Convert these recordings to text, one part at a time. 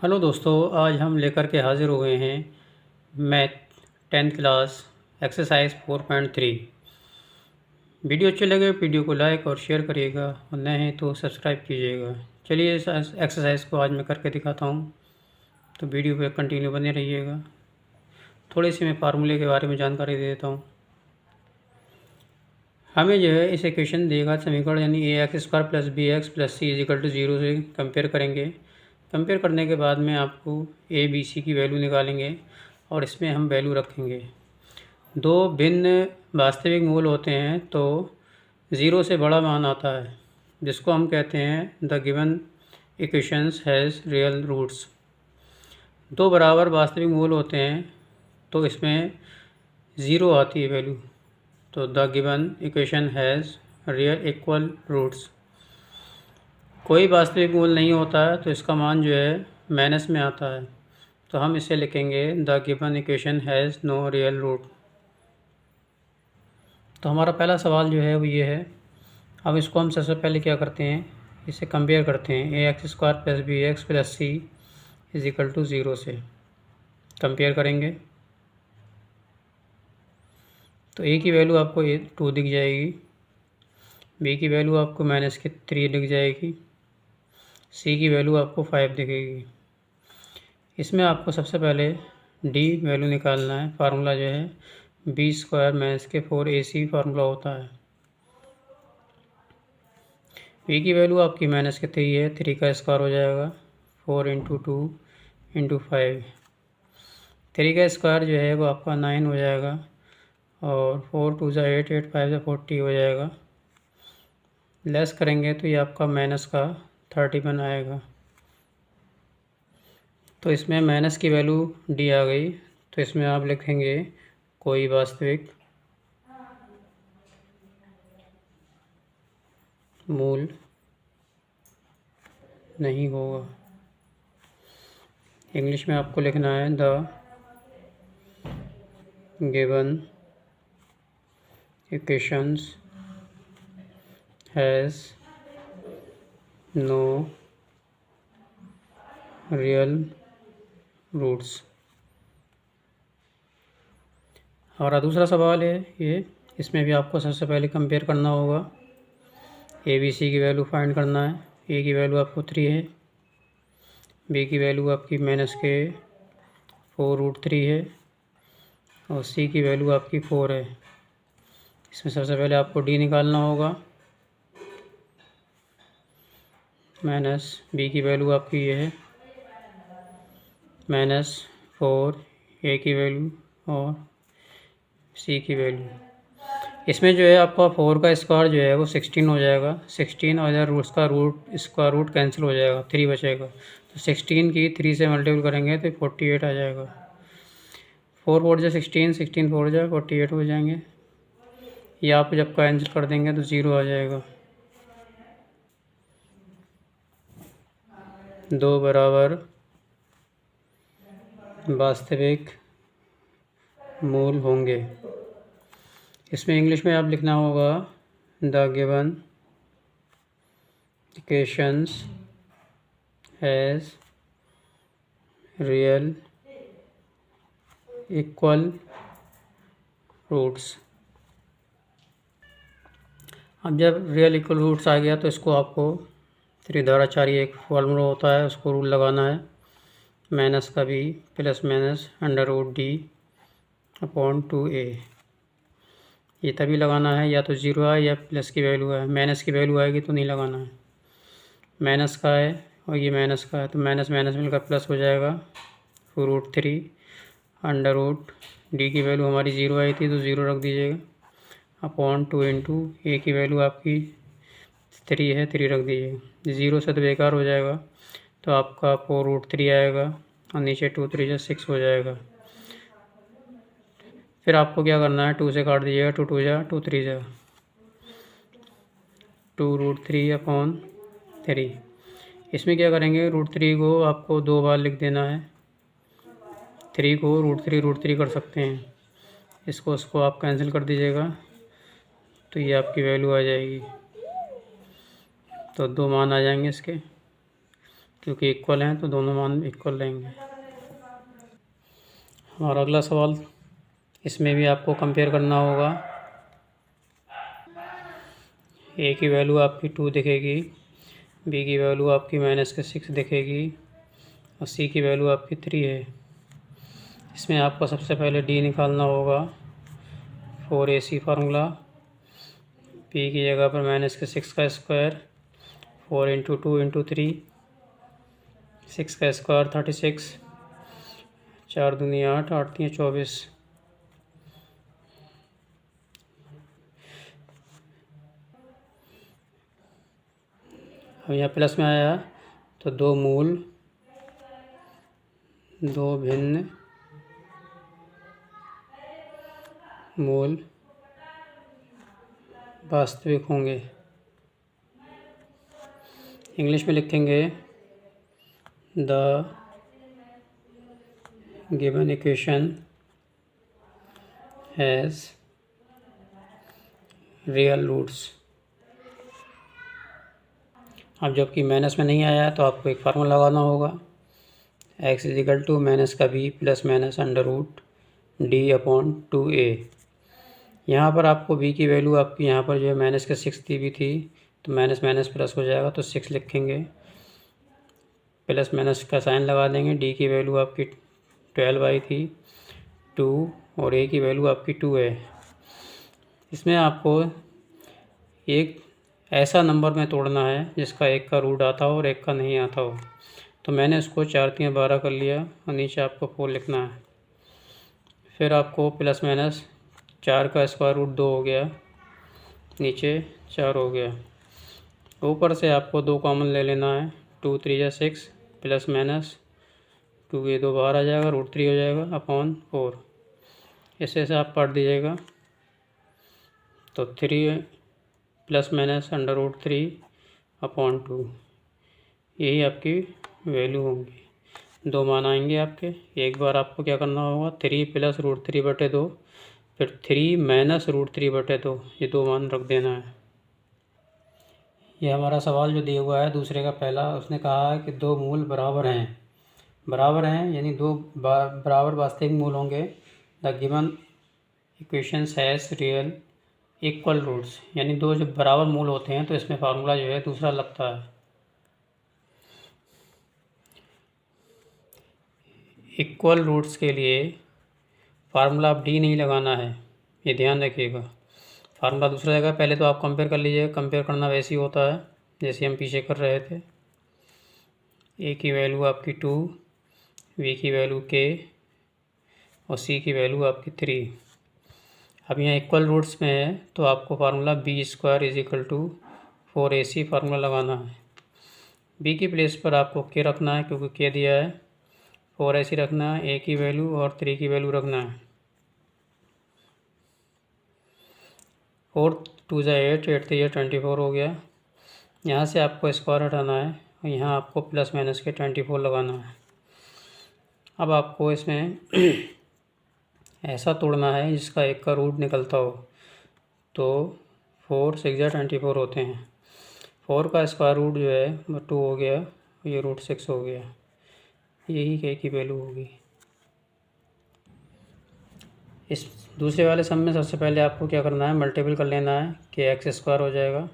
Hello दोस्तों, आज हम लेकर के हाज़िर हुए हैं math 10th class exercise 4.3। Video अच्छे लगे वीडियो को लाइक और शेयर करिएगा और नए हैं तो सब्सक्राइब कीजिएगा। चलिए इस एक्सरसाइज को आज मैं करके दिखाता हूँ, तो वीडियो पे कंटिन्यू बने रहिएगा। थोड़ी सी मैं फार्मूले के बारे में जानकारी दे देता हूँ। हमें जो है इस इक्वेशन देगा समीकरण यानी ax² + bx + c = 0 से कंपेयर करेंगे। कंपेयर करने के बाद में आपको ए बी सी की वैल्यू निकालेंगे और इसमें हम वैल्यू रखेंगे। दो भिन्न वास्तविक मूल होते हैं तो 0 से बड़ा मान आता है, जिसको हम कहते हैं the given equations has real roots. दो बराबर वास्तविक मूल होते हैं तो इसमें 0 आती है वैल्यू, तो the given equation has real equal roots. कोई वास्तविक मूल नहीं होता है तो इसका मान जो है माइनस में आता है, तो हम इसे लिखेंगे the given equation has no real root. तो हमारा पहला सवाल जो है वो ये है। अब इसको हम सबसे पहले क्या करते हैं, इसे कंपेयर करते हैं ax² + bx + c = 0 से कंपेयर करेंगे। तो a की वैल्यू आपको 2 दिख जाएगी, b की वैल्यू आपको -3 दिख जाएगी, c की वैल्यू आपको 5 दिखेगी। इसमें आपको सबसे पहले d वैल्यू निकालना है। फार्मूला जो है b² - 4ac फार्मूला होता है। b की वैल्यू आपकी -3 है, 3 का स्क्वायर हो जाएगा 4 × 2 × 5। 3 का स्क्वायर जो है वो आपका 9 हो जाएगा और 4 × 2 = 8, 8 × 5 = 40 हो जाएगा। लेस करेंगे तो ये आपका -31 आएगा। तो इसमें माइनस की वैल्यू डी आ गई, तो इसमें आप लिखेंगे कोई वास्तविक मूल नहीं होगा। इंग्लिश में आपको लिखना है the given equations has no real roots. हमारा दूसरा सवाल है ये, इसमें भी आपको सबसे पहले कंपेयर करना होगा। ए बी सी की वैल्यू फाइंड करना है। ए की वैल्यू आपको 3 है, बी की वैल्यू आपकी -4√3 है और सी की वैल्यू आपकी 4 है। इसमें सबसे पहले आपको डी निकालना होगा। बी की वैल्यू आपकी ये है -4, ए की वैल्यू और सी की वैल्यू। इसमें जो है आपका 4 का स्क्वायर जो है वो 16 हो जाएगा। 16 और इधर इसका रूट कैंसिल हो जाएगा, 3 बचेगा। तो 16 की 3 से मल्टीपल करेंगे तो 48 आ जाएगा। 4 4 जा 16, 16 4 जा 48 हो जाएंगे। ये आप जब कैंसिल कर देंगे तो 0 आ जाएगा। दो बराबर वास्तविक मूल होंगे। इसमें इंग्लिश में आप लिखना होगा the given equations has real equal roots. अब जब रियल इक्वल रूट्स आ गया तो इसको आपको त्रिधाराचार्य एक फॉर्मूला होता है, उसको रूल लगाना है। माइनस का b ± √d/2a। ये तभी लगाना है या तो 0 आए या प्लस की वैल्यू है। माइनस की वैल्यू आएगी तो नहीं लगाना है। माइनस का है और ये माइनस का है तो माइनस माइनस मिलकर प्लस हो जाएगा। √3 डी की वैल्यू हमारी 0 आई थी तो 0 रख दीजिएगा /2 ए की वैल्यू आपकी 3 है, 3 रख दीजिएगा। 0 से तो बेकार हो जाएगा तो आपका 4√3 आएगा और नीचे 2 3 जा 6 हो जाएगा। फिर आपको क्या करना है, 2 से काट दीजिएगा, 2 2 जा 2 3 जा 2√3/3। इसमें क्या करेंगे, √3 को आपको 2 बार लिख देना है। 3 को √3 कर सकते हैं। इसको आप कैंसिल कर दीजिएगा तो ये आपकी वैल्यू आ जाएगी। तो 2 मान आ जाएंगे इसके। क्योंकि इक्वल हैं तो दोनों मान इक्वल रहेंगे। हमारा अगला सवाल, इसमें भी आपको कंपेयर करना होगा। ए की वैल्यू आपकी 2 दिखेगी, बी की वैल्यू आपकी -6 दिखेगी और सी की वैल्यू आपकी 3 है। इसमें आपको सबसे पहले डी निकालना होगा, 4AC फार्मूला। पी की जगह पर -6 का स्क्वायर, 4 × 2 × 3, 6 का स्क्वायर 36, 4 दूनी 8, 8 3 24। अब यहाँ प्लस में आया तो दो मूल, दो भिन्न मूल वास्तविक होंगे। इंग्लिश में लिखेंगे the given equation has real roots. अब जबकि माइनस में नहीं आया तो आपको एक फार्मूला लगाना होगा, x = माइनस का b प्लस माइनस √d/2a। यहाँ पर आपको b की वैल्यू आपकी यहाँ पर जो है -6 दी हुई थी, तो माइनस माइनस प्लस हो जाएगा तो 6 लिखेंगे, प्लस माइनस का साइन लगा देंगे। d की वैल्यू आपकी 12 आई थी 2 और a की वैल्यू आपकी 2 है। इसमें आपको एक ऐसा नंबर में तोड़ना है जिसका एक का रूट आता हो और एक का नहीं आता हो। तो मैंने इसको 4 3 12 कर लिया और नीचे आपको 4 लिखना है। फिर आपको प्लस माइनस 4 का स्क्वायर रूट 2 हो गया, नीचे 4 हो गया। ऊपर से आपको 2 कॉमन ले लेना है, 2 3 6 प्लस माइनस 2 ये 2 बाहर आ जाएगा, √3 हो जाएगा अपॉन 4। इसे से आप पढ़ दीजिएगा तो 3 प्लस माइनस √3/2 यही आपकी वैल्यू होंगी। दो मान आएंगे आपके। एक बार आपको क्या करना होगा, 3 प्लस √3/2 फिर 3 माइनस √3/2, ये दो मान रख देना है। ये हमारा सवाल जो दिया हुआ है दूसरे का पहला, उसने कहा है कि दो मूल बराबर हैं यानी दो बराबर वास्तविक मूल होंगे। The given equations has real equal roots, यानी दो जब बराबर मूल होते हैं तो इसमें फार्मूला जो है दूसरा लगता है। इक्वल रूट्स के लिए फार्मूला आप डी नहीं लगाना है, ये ध्यान रखिएगा। फार्मूला दूसरा जगह, पहले तो आप कंपेयर कर लीजिएगा। कंपेयर करना वैसे ही होता है जैसे हम पीछे कर रहे थे। ए की वैल्यू आपकी 2, बी की वैल्यू k और सी की वैल्यू आपकी 3। अब यहाँ इक्वल रूट्स में है तो आपको फार्मूला b² = 4AC फार्मूला लगाना है। b की प्लेस पर आपको k रखना है क्योंकि k दिया है, 4AC रखना है, a की वैल्यू और 3 की वैल्यू रखना है। 4 2 8, 8 3 24 हो गया। यहाँ से आपको स्क्वायर हटाना है और यहाँ आपको प्लस माइनस के 24 लगाना है। अब आपको इसमें ऐसा तोड़ना है जिसका एक का रूट निकलता हो, तो 4 6 24 होते हैं। 4 का स्क्वायर रूट जो है वो 2 हो गया, ये √6 हो गया। यही k की वैल्यू होगी। इस दूसरे वाले सम में सबसे पहले आपको क्या करना है, मल्टीपल कर लेना है। kx² हो जाएगा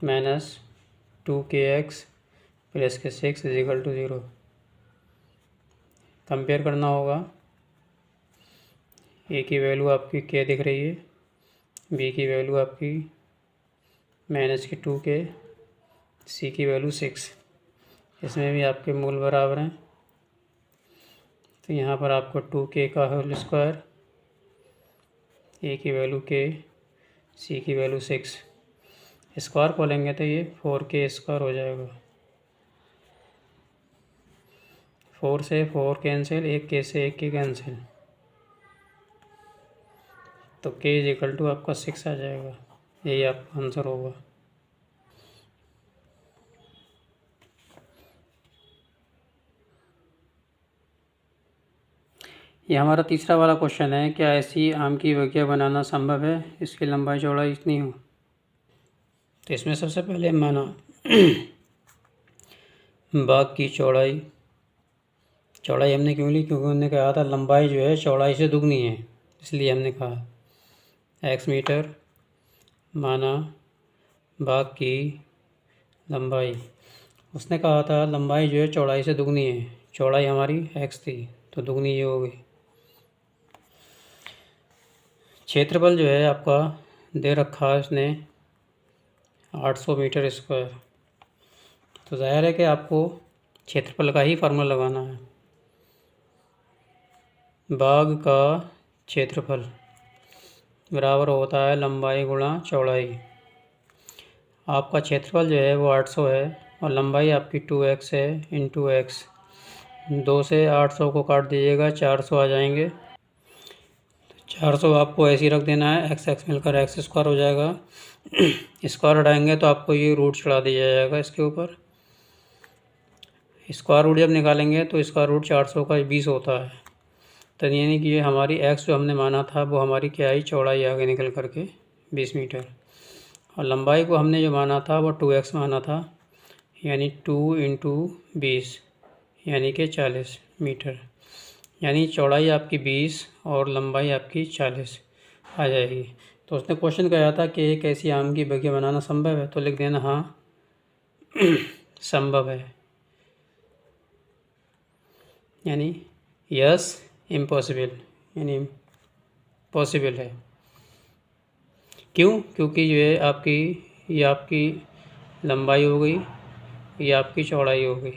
-2kx + 6 = 0। कंपेयर करना होगा। ए की वैल्यू आपकी k दिख रही है, बी की वैल्यू आपकी -2k, सी की वैल्यू 6। इसमें भी आपके मूल बराबर हैं तो यहाँ पर आपको 2k का होल स्क्वायर, ए की वैल्यू k, सी की वैल्यू 6, स्क्वायर खोलेंगे तो ये 4k² हो जाएगा। 4 से 4 कैंसिल, एक k से एक k कैंसिल, तो k = आपका 6 आ जाएगा। यही आपका आंसर होगा। ये हमारा तीसरा वाला क्वेश्चन है, क्या ऐसी आम की बगिया बनाना संभव है इसकी लंबाई चौड़ाई इतनी हो। तो इसमें सबसे पहले माना बाग की चौड़ाई हमने क्यों ली? क्योंकि उन्होंने कहा था लंबाई जो है चौड़ाई से दुगनी है, इसलिए हमने कहा x मीटर माना बाग की लंबाई। उसने कहा था लंबाई जो है चौड़ाई से दुगनी है, चौड़ाई हमारी x थी तो दुगनी ये हो गई। क्षेत्रफल जो है आपका दे रखा है उसने 800 मीटर स्क्वायर, तो ज़ाहिर है कि आपको क्षेत्रफल का ही फार्मूला लगाना है। बाग का क्षेत्रफल बराबर होता है लंबाई गुणा चौड़ाई। आपका क्षेत्रफल जो है वो 800 है और लंबाई आपकी 2x है इंटू एक्स। 2 से 800 को काट दीजिएगा, 400 आ जाएंगे। 400 आपको ऐसे ही रख देना है, एक्स एक्स मिलकर एक्स स्क्वायर हो जाएगा। स्क्वायर हटाएंगे तो आपको ये रूट चढ़ा दिया जाएगा इसके ऊपर। स्क्वायर रूट जब निकालेंगे तो स्क्वायर रूट 400 का 20 होता है, तो यानी कि ये हमारी एक्स जो हमने माना था वो हमारी क्या आई, चौड़ाई आगे निकल करके 20 मीटर। और लंबाई को हमने जो माना था वो 2x माना था, यानी 2 इंटू 20 यानी कि 40 मीटर। यानी चौड़ाई आपकी 20 और लंबाई आपकी 40 आ जाएगी। तो उसने क्वेश्चन कहा था कि एक ऐसी आम की बगिया बनाना संभव है, तो लिख देना हाँ संभव है, यानी यस इम्पॉसिबल, यानी पॉसिबल है। क्यों? क्योंकि ये आपकी लंबाई हो गई, ये आपकी चौड़ाई हो गई,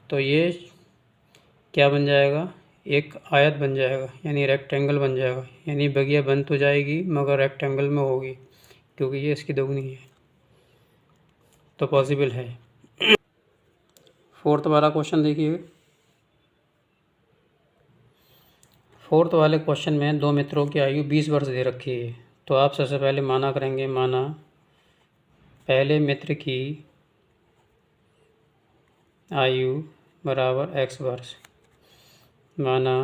तो ये क्या बन जाएगा, एक आयत बन जाएगा, यानी रेक्टेंगल बन जाएगा। यानी बगिया बन तो जाएगी मगर रेक्टेंगल में होगी, क्योंकि ये इसकी दोगुनी है, तो पॉसिबल है। 4th वाला क्वेश्चन देखिए। 4th वाले क्वेश्चन में दो मित्रों की आयु 20 वर्ष दे रखी है, तो आप सबसे पहले माना करेंगे, माना पहले मित्र की आयु बराबर x वर्ष, माना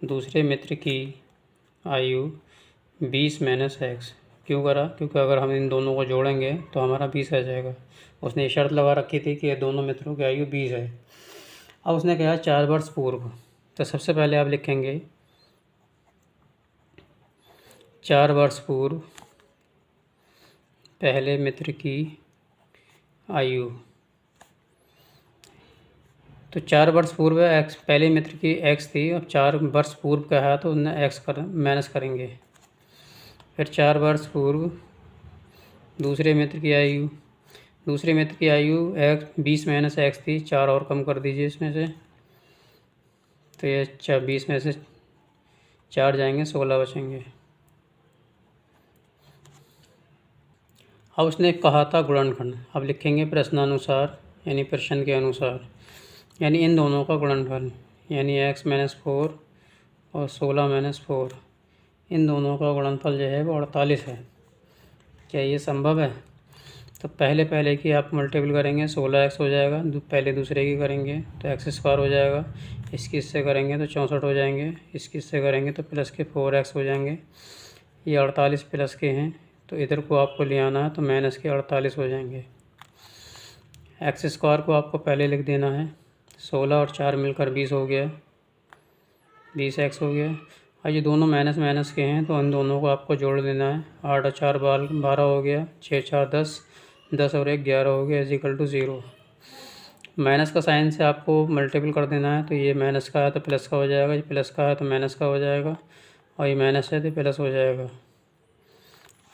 दूसरे मित्र की आयु 20 माइनस एक्स। क्यों करा? क्योंकि अगर हम इन दोनों को जोड़ेंगे तो हमारा 20 आ जाएगा। उसने शर्त लगा रखी थी कि दोनों मित्रों की आयु 20 है। अब उसने कहा 4 वर्ष पूर्व, तो सबसे पहले आप लिखेंगे 4 वर्ष पूर्व पहले मित्र की आयु। तो 4 वर्ष पूर्व एक्स, पहले मित्र की एक्स थी, अब 4 वर्ष पूर्व का है तो उन्हें एक्स माइनस करेंगे। फिर 4 वर्ष पूर्व दूसरे मित्र की आयु, दूसरे मित्र की आयु एक्स 20 माइनस एक्स थी, 4 और कम कर दीजिए इसमें से, तो ये 20 में से 4 जाएंगे, 16 बचेंगे। अब उसने कहा था गुणनखंड, अब लिखेंगे प्रश्नानुसार, यानी प्रश्न के अनुसार, यानी इन दोनों का गुणनफल, यानी x माइनस 4 और 16 माइनस 4, इन दोनों का गुणनफल जो है वो 48 है। क्या ये संभव है? तो पहले की आप मल्टीपल करेंगे, 16x हो जाएगा, पहले दूसरे की करेंगे तो एक्स स्क्वायर हो जाएगा, इसकी इससे करेंगे तो 64 हो जाएंगे, इसकी इससे करेंगे तो प्लस के 4x हो जाएंगे। ये 48 प्लस के हैं, तो इधर को आपको ले आना है तो माइनस के 48 हो जाएंगे। एक्स स्क्वायर को आपको पहले लिख देना है, 16 और 4 मिलकर 20 हो गया, 20x हो गया। और ये दोनों माइनस माइनस के हैं तो इन दोनों को आपको जोड़ देना है, 8 और 4 12 हो गया, 6 4 10, 10 और 1 11 हो गया, इजिकल टू 0। माइनस का साइन से आपको मल्टीपल कर देना है, तो ये माइनस का है तो प्लस का हो जाएगा, ये प्लस का है तो माइनस का हो जाएगा, और ये माइनस है तो प्लस हो जाएगा।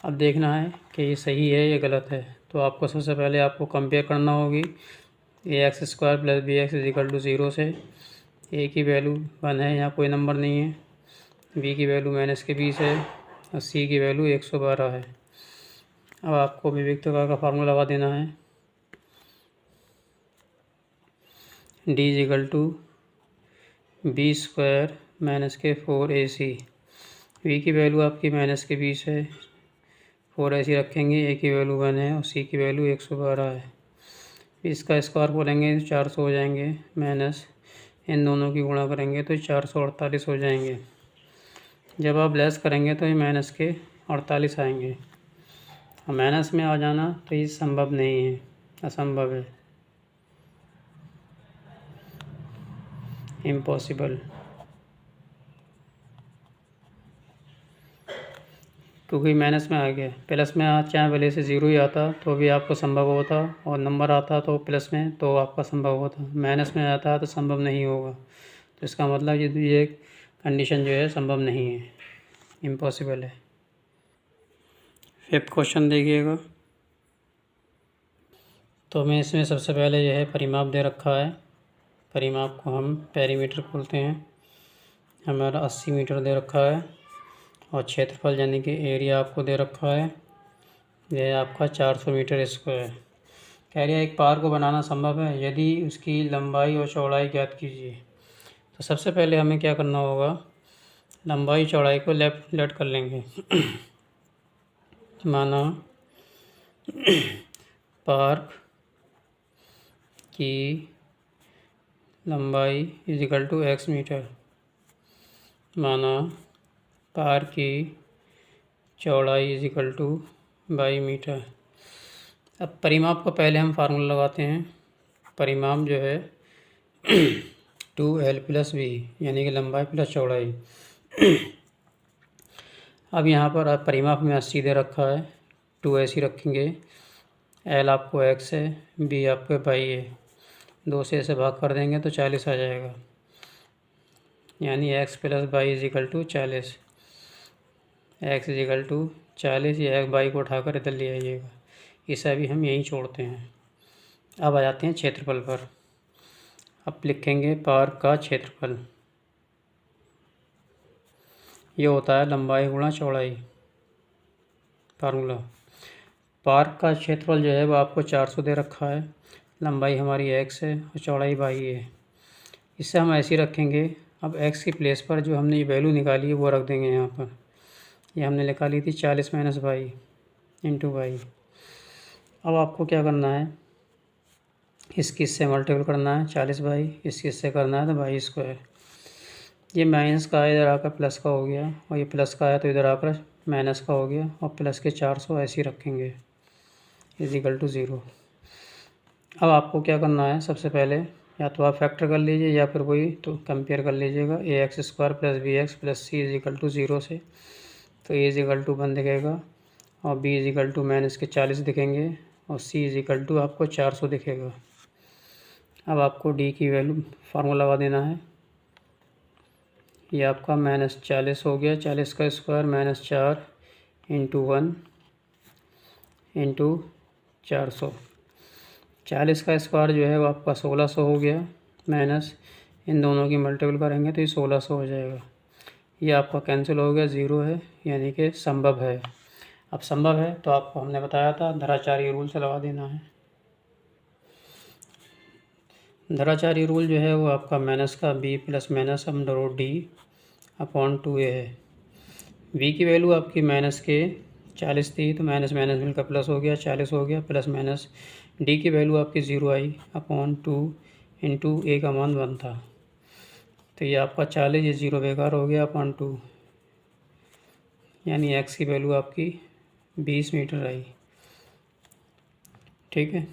अब देखना है कि ये सही है या गलत है, तो आपको सबसे पहले आपको कंपेयर करना होगी ax square plus B X equal to 0 से। a की वैल्यू 1 है, यहाँ कोई नंबर नहीं है, b की वैल्यू माइनस के 20 है और c की वैल्यू 112 है। अब आपको विविक्तता का फार्मूला लगा देना है, d equal to B square minus के 4ac। v की वैल्यू आपकी माइनस के 20 है, 4ac रखेंगे, a की वैल्यू 1 है और c की वैल्यू 112 है। इसका स्क्वायर बोलेंगे तो 400 हो जाएंगे, माइनस इन दोनों की गुणा करेंगे तो 448 हो जाएंगे। जब आप लेस करेंगे तो ये माइनस के 48 आएंगे, और माइनस में आ जाना तो ये संभव नहीं है, असंभव है। इम्पॉसिबल, क्योंकि माइनस में आ गया। प्लस में चाहे भले से ज़ीरो ही आता तो भी आपको संभव होता, और नंबर आता तो प्लस में तो आपका संभव होता, माइनस में आता तो संभव नहीं होगा। तो इसका मतलब ये कंडीशन जो है संभव नहीं है, इम्पॉसिबल है। 5th क्वेश्चन देखिएगा। तो हमें इसमें सबसे पहले जो है परिमाप दे रखा है। परिमाप को हम पेरीमीटर बोलते हैं। हमारा 80 मीटर दे रखा है, और क्षेत्रफल यानी कि एरिया आपको दे रखा है, यह आपका 400 मीटर स्क्वायर। कह रहा है एक पार को बनाना संभव है यदि उसकी लंबाई और चौड़ाई ज्ञात कीजिए। तो सबसे पहले हमें क्या करना होगा, लंबाई चौड़ाई को लेफ्ट कर लेंगे। माना पार्क की लंबाई इजिकल टू x मीटर, माना पार की चौड़ाई इजिकल टू y मीटर। अब परिमाप को पहले हम फार्मूला लगाते हैं। परिमाप जो है 2l + v यानी कि लंबाई प्लस चौड़ाई। अब यहाँ पर आप परिमाप में 80 दे रखा है, 2 ऐसी रखेंगे, l आपको x है, b आपको y है, 2 से ऐसे भाग कर देंगे तो 40 आ जाएगा, यानी x + y equal to 40। x equal to 40, या y को उठाकर इधर ले आइएगा, इसे भी हम यहीं छोड़ते हैं। अब आ जाते हैं क्षेत्रफल पर। अब लिखेंगे पार्क का क्षेत्रफल, ये होता है लंबाई गुणा चौड़ाई, फार्मूला। पार्क का क्षेत्रफल जो है वो आपको 400 दे रखा है, लंबाई हमारी x है और चौड़ाई y है। इससे हम ऐसे ही रखेंगे। अब x की प्लेस पर जो हमने ये वैल्यू निकाली है वो रख देंगे यहाँ पर। ये हमने निकाली थी 40 - y इंटू y। अब आपको क्या करना है, इसकी इससे मल्टीपल करना है 40/, इसकी इससे करना है तो y²। ये माइनस का है, इधर आकर प्लस का हो गया, और ये प्लस का है तो इधर आकर माइनस का हो गया, और प्लस के 400 ऐसे ही रखेंगे इजिकल टू 0। अब आपको क्या करना है, सबसे पहले या तो आप फैक्टर कर लीजिए या फिर वही तो कंपेयर कर लीजिएगा ax² + bx + c is equal to 0 से। तो a इजिकल टू 1 दिखेगा, और b इजिकल टू -40 दिखेंगे, और c इजिकल टू आपको 400 दिखेगा। अब आपको d की वैल्यू फार्मूला लगा देना है। ये आपका -40 हो गया, 40 का स्क्वायर -4 इंटू 1 इंटू 400। 40 का स्क्वायर जो है वो आपका 1600 हो गया, माइनस इन दोनों की मल्टीपल करेंगे तो ये 1600 हो जाएगा। ये आपका कैंसिल हो गया, 0 है, यानी कि संभव है। अब संभव है तो आपको हमने बताया था धराचार्य रूल से लगा देना है। धराचार्य रूल जो है वो आपका माइनस का b + -d/2a है। v की वैल्यू आपकी माइनस के 40 थी, तो माइनस माइनस मिलकर प्लस हो गया, 40 हो गया, प्लस माइनस d की वैल्यू आपकी 0 आई, /2 इंटू a का मान 1 था, तो ये आपका 40, ये 0 बेकार हो गया, /2, यानी x की वैल्यू आपकी 20 मीटर आई। ठीक है,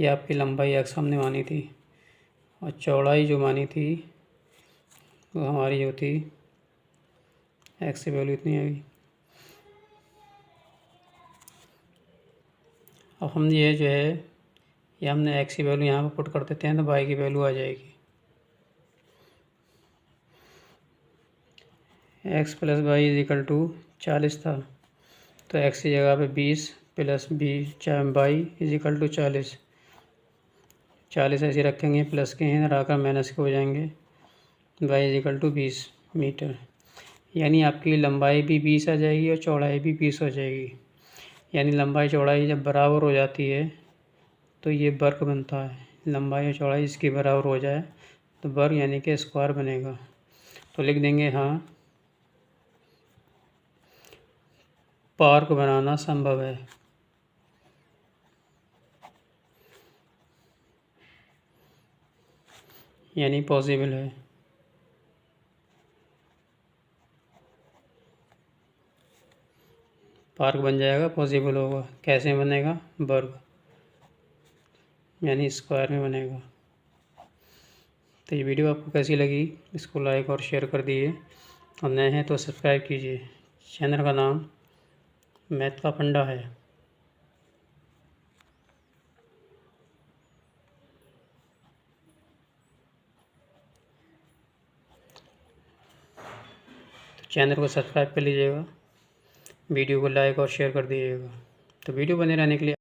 ये आपकी लंबाई x हमने मानी थी, और चौड़ाई जो मानी थी वो हमारी जो थी x की वैल्यू इतनी आई। अब हम ये जो है ये हमने x की वैल्यू यहाँ पर पुट कर देते हैं तो y की वैल्यू आ जाएगी। x + y इजिकल टू 40 था, तो x की जगह पे 20 + y इजिकल टू 40। 40 ऐसे रखेंगे, प्लस के हैं, आकर माइनस के हो जाएंगे, y इजिकल टू 20 मीटर, यानी आपकी लंबाई भी 20 आ जाएगी और चौड़ाई भी 20 हो जाएगी। यानी लंबाई चौड़ाई जब बराबर हो जाती है तो ये वर्ग बनता है। लंबाई और चौड़ाई इसकी बराबर हो जाए तो वर्ग यानी कि स्क्वायर बनेगा। तो लिख देंगे हाँ, पार्क बनाना संभव है। यानी पॉसिबल है। पार्क बन जाएगा, पॉसिबल होगा। कैसे बनेगा, वर्ग यानी स्क्वायर में बनेगा। तो ये वीडियो आपको कैसी लगी इसको लाइक और शेयर कर दीजिए, और नए हैं तो सब्सक्राइब कीजिए। चैनल का नाम मैथ का फंडा है। तो चैनल को सब्सक्राइब कर लीजिएगा, वीडियो को लाइक और शेयर कर दीजिएगा। तो वीडियो बने रहने के लिए